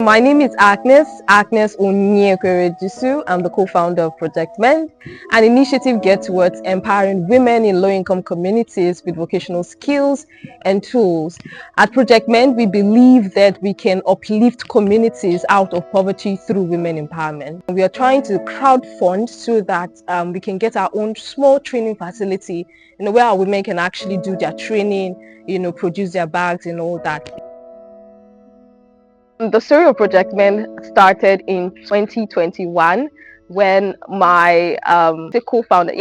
My name is Agnes Onyekwere. I'm the co-founder of Project MEND, an initiative geared towards empowering women in low-income communities with vocational skills and tools. At Project MEND, we believe that we can uplift communities out of poverty through women empowerment. We are trying to crowdfund so that we can get our own small training facility, where our women can actually do their training, produce their bags and all that. The story of Project MEND started in 2021 when my co-founder,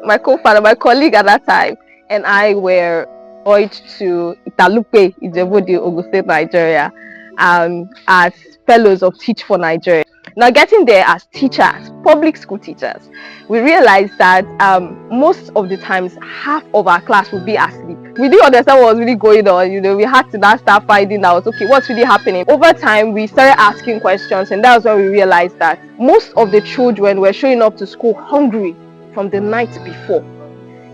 my colleague at that time, and I were urged to Italupe, Ijebu, Ogun State, Nigeria, as fellows of Teach for Nigeria. Now, getting there as teachers, public school teachers, we realized that most of the times half of our class would be asleep. We didn't understand what was really going on. We had to now start finding out, okay, what's really happening. Over time, we started asking questions, and that was when we realized that most of the children were showing up to school hungry from the night before.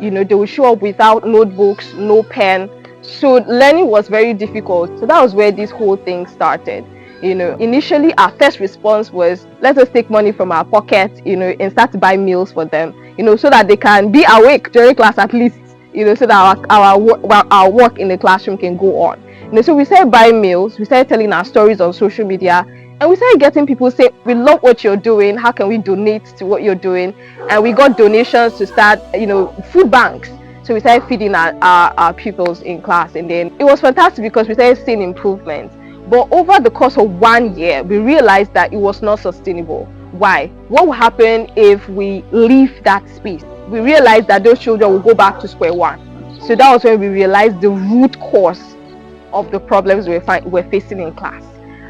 They would show up without notebooks, no pen. So learning was very difficult. So that was where this whole thing started. Initially our first response was, let us take money from our pocket, and start to buy meals for them, so that they can be awake during class at least, so that our work in the classroom can go on. So we started buying meals, we started telling our stories on social media, and we started getting people say, we love what you're doing, how can we donate to what you're doing? And we got donations to start, food banks. So we started feeding our pupils in class, and then it was fantastic because we started seeing improvements. But over the course of 1 year, we realized that it was not sustainable. Why? What will happen if we leave that space? We realized that those children will go back to square one. So that was when we realized the root cause of the problems we're facing in class.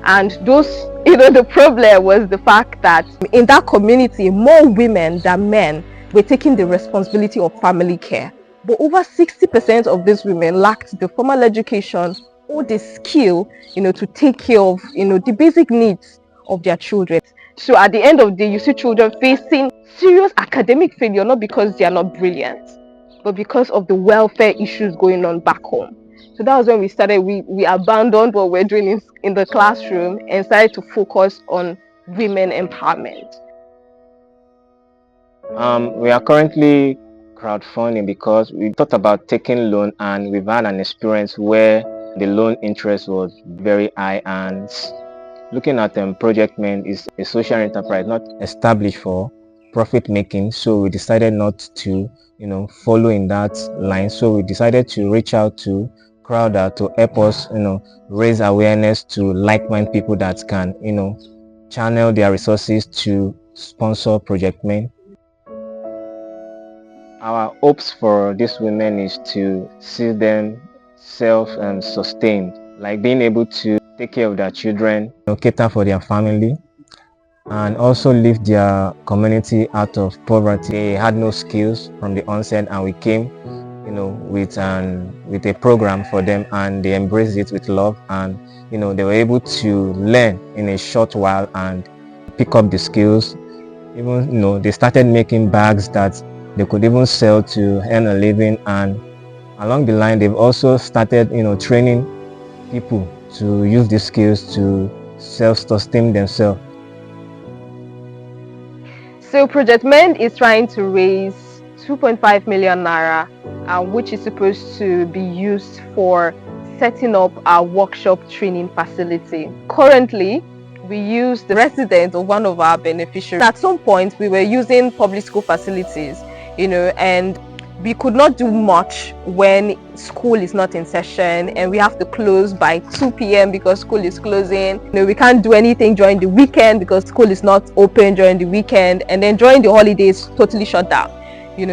And the problem was the fact that in that community, more women than men were taking the responsibility of family care. But over 60% of these women lacked the formal education or the skill, to take care of, the basic needs of their children. So at the end of the day, you see children facing serious academic failure, not because they are not brilliant, but because of the welfare issues going on back home. So that was when we started, we abandoned what we're doing in the classroom and started to focus on women empowerment. We are currently crowdfunding because we thought about taking loan, and we've had an experience where the loan interest was very high, and looking at Project MEND is a social enterprise not established for profit making, so we decided not to follow in that line. So we decided to reach out to Crowdfund to help us raise awareness to like-minded people that can channel their resources to sponsor Project MEND. Our hopes for these women is to see them self-sustained, like being able to take care of their children, cater for their family, and also lift their community out of poverty. They had no skills from the onset, and we came with a program for them, and they embraced it with love, and they were able to learn in a short while and pick up the skills. Even they started making bags that they could even sell to earn a living, and along the line they've also started training people to use these skills to self-sustain themselves. So Project MEND is trying to raise 2.5 million naira, which is supposed to be used for setting up our workshop training facility. Currently, we use the residence of one of our beneficiaries. At some point, we were using public school facilities, and we could not do much when school is not in session and we have to close by 2 p.m. because school is closing. We can't do anything during the weekend because school is not open during the weekend, and then during the holidays, totally shut down.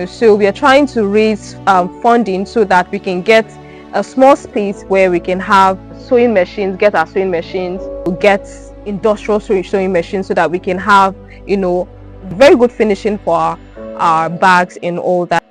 So we are trying to raise funding so that we can get a small space where we can have sewing machines, get our sewing machines, get industrial sewing machines, so that we can have very good finishing for our bags and all that.